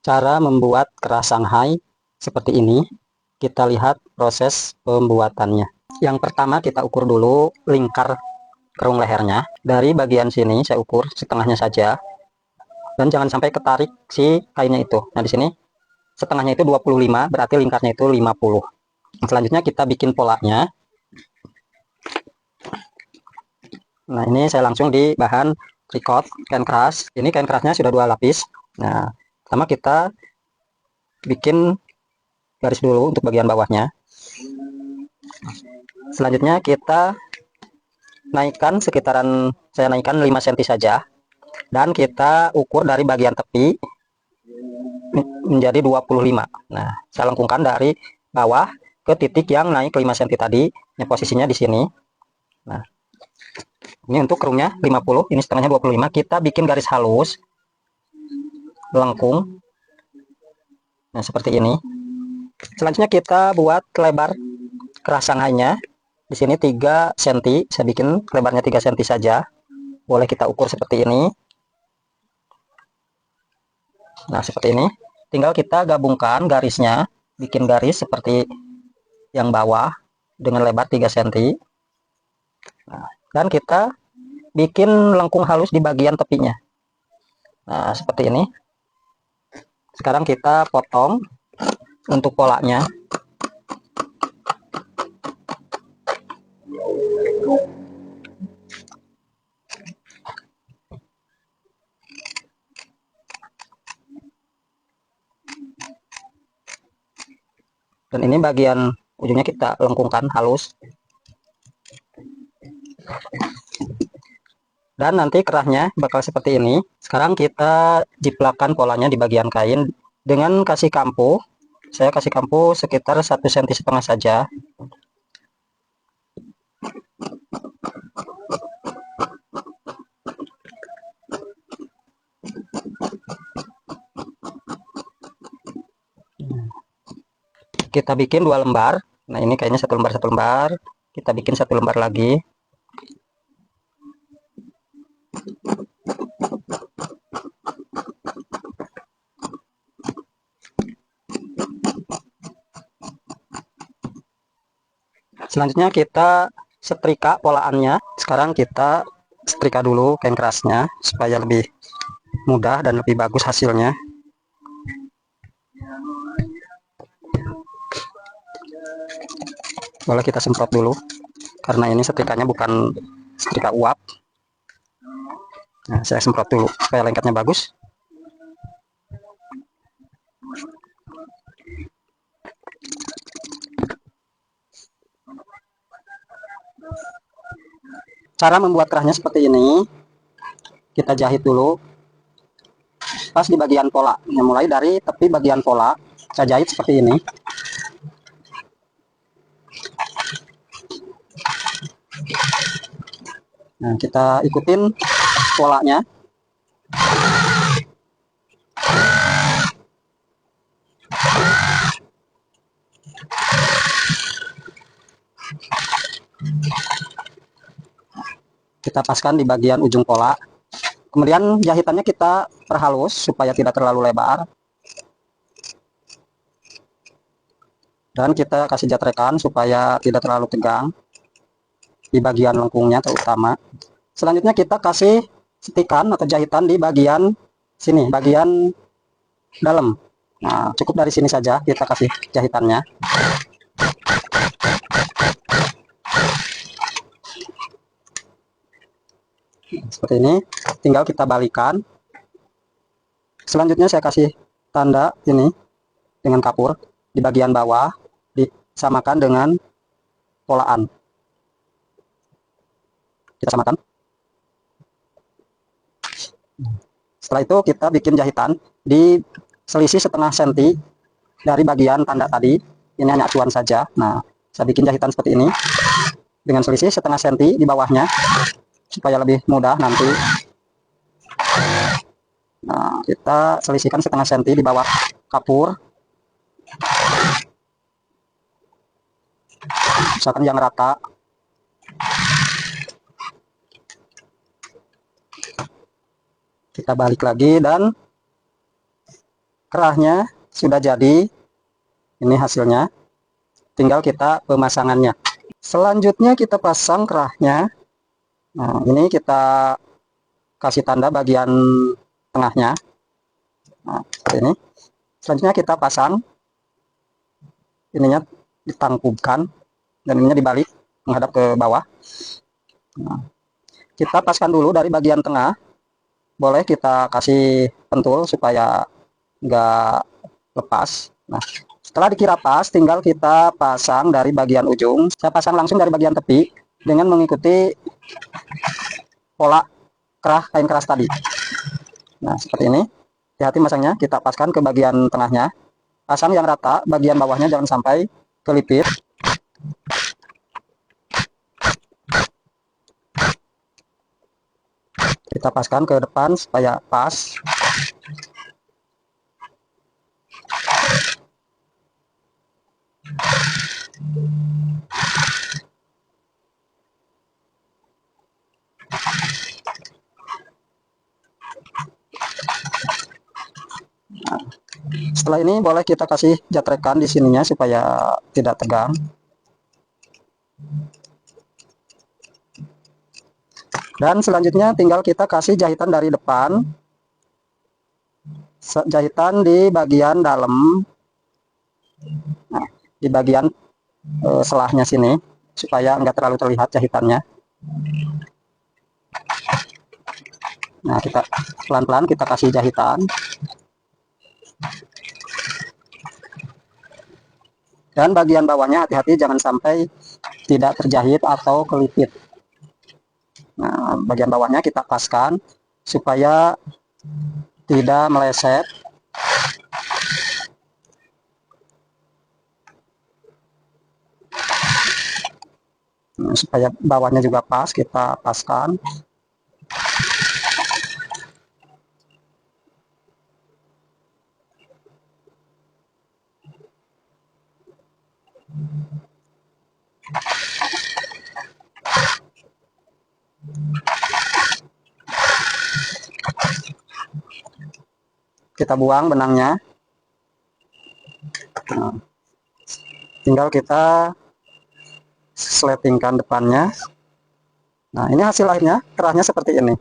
Cara membuat keras Shanghai seperti ini. Kita lihat proses pembuatannya. Yang pertama kita ukur dulu lingkar kerung lehernya. Dari bagian sini saya ukur setengahnya saja. Dan jangan sampai ketarik si kainnya itu. Nah di sini setengahnya itu 25, berarti lingkarnya itu 50. Selanjutnya kita bikin polanya. Nah ini saya langsung di bahan tricot kain keras. Ini kain kerasnya sudah 2 lapis. Nah pertama kita bikin garis dulu untuk bagian bawahnya. Selanjutnya kita naikkan sekitaran, saya naikkan 5 cm saja, dan kita ukur dari bagian tepi menjadi 25. Nah saya lengkungkan dari bawah ke titik yang naik 5 cm tadi, yang posisinya di sini. Nah ini untuk kerungnya 50, ini setengahnya 25. Kita bikin garis halus lengkung. Nah seperti ini. Selanjutnya kita buat lebar keras Shanghai-nya. Di sini 3 cm, saya bikin lebarnya 3 cm saja. Boleh kita ukur seperti ini. Nah seperti ini. Tinggal kita gabungkan garisnya, bikin garis seperti yang bawah dengan lebar 3 cm. Nah, dan kita bikin lengkung halus di bagian tepinya. Nah seperti ini. Sekarang kita potong untuk polanya. Dan ini bagian ujungnya kita lengkungkan halus. Dan nanti kerahnya bakal seperti ini. Sekarang kita jiplakan polanya di bagian kain dengan kasih kampo. Saya kasih kampo sekitar 1,5 cm saja. Kita bikin 2 lembar. Nah ini kayaknya 1 lembar 1 lembar. Kita bikin 1 lembar lagi. Selanjutnya kita setrika polaannya. Sekarang kita setrika dulu kain kerasnya supaya lebih mudah dan lebih bagus hasilnya. Boleh kita semprot dulu, karena ini setrikanya bukan setrika uap. Nah saya semprot dulu supaya lengketnya bagus. Cara membuat kerahnya seperti ini. Kita jahit dulu pas di bagian pola. Mulai dari tepi bagian pola, saya jahit seperti ini. Nah kita ikutin polanya. Kita paskan di bagian ujung pola. Kemudian jahitannya kita perhalus supaya tidak terlalu lebar. Dan kita kasih jatrekan supaya tidak terlalu tegang di bagian lengkungnya terutama. Selanjutnya kita kasih setikan atau jahitan di bagian sini, bagian dalam. Nah cukup dari sini saja kita kasih jahitannya. Seperti ini, tinggal kita balikan. Selanjutnya saya kasih tanda ini dengan kapur di bagian bawah, disamakan dengan polaan. Kita samakan. Setelah itu kita bikin jahitan di selisih setengah senti dari bagian tanda tadi. Ini hanya acuan saja. Nah saya bikin jahitan seperti ini dengan selisih setengah senti di bawahnya supaya lebih mudah nanti. Nah kita selisihkan setengah senti di bawah kapur, misalkan yang rata. Kita balik lagi dan kerahnya sudah jadi. Ini hasilnya, tinggal kita pemasangannya. Selanjutnya kita pasang kerahnya. Nah, ini kita kasih tanda bagian tengahnya. Nah, seperti ini. Selanjutnya kita pasang, ininya ditangkupkan dan ininya dibalik menghadap ke bawah. Nah, kita paskan dulu dari bagian tengah. Boleh kita kasih pentul supaya nggak lepas. Nah, setelah dikira pas, tinggal kita pasang dari bagian ujung. Saya pasang langsung dari bagian tepi dengan mengikuti pola kerah kain keras tadi. Nah, seperti ini. Hati-hati masangnya, kita paskan ke bagian tengahnya. Pasang yang rata, bagian bawahnya jangan sampai kelipit. Kita paskan ke depan supaya pas. Nah, setelah ini boleh kita kasih jatrekan di sininya supaya tidak tegang. Dan selanjutnya tinggal kita kasih jahitan dari depan, jahitan di bagian dalam, nah, di bagian selahnya sini, supaya enggak terlalu terlihat jahitannya. Nah, kita pelan-pelan kita kasih jahitan. Dan bagian bawahnya hati-hati jangan sampai tidak terjahit atau kelipit. Nah, bagian bawahnya kita paskan supaya tidak meleset. Nah, supaya bawahnya juga pas, kita paskan. Kita buang benangnya. Nah, tinggal kita sletingkan depannya. Nah, ini hasil akhirnya, kerahnya seperti ini.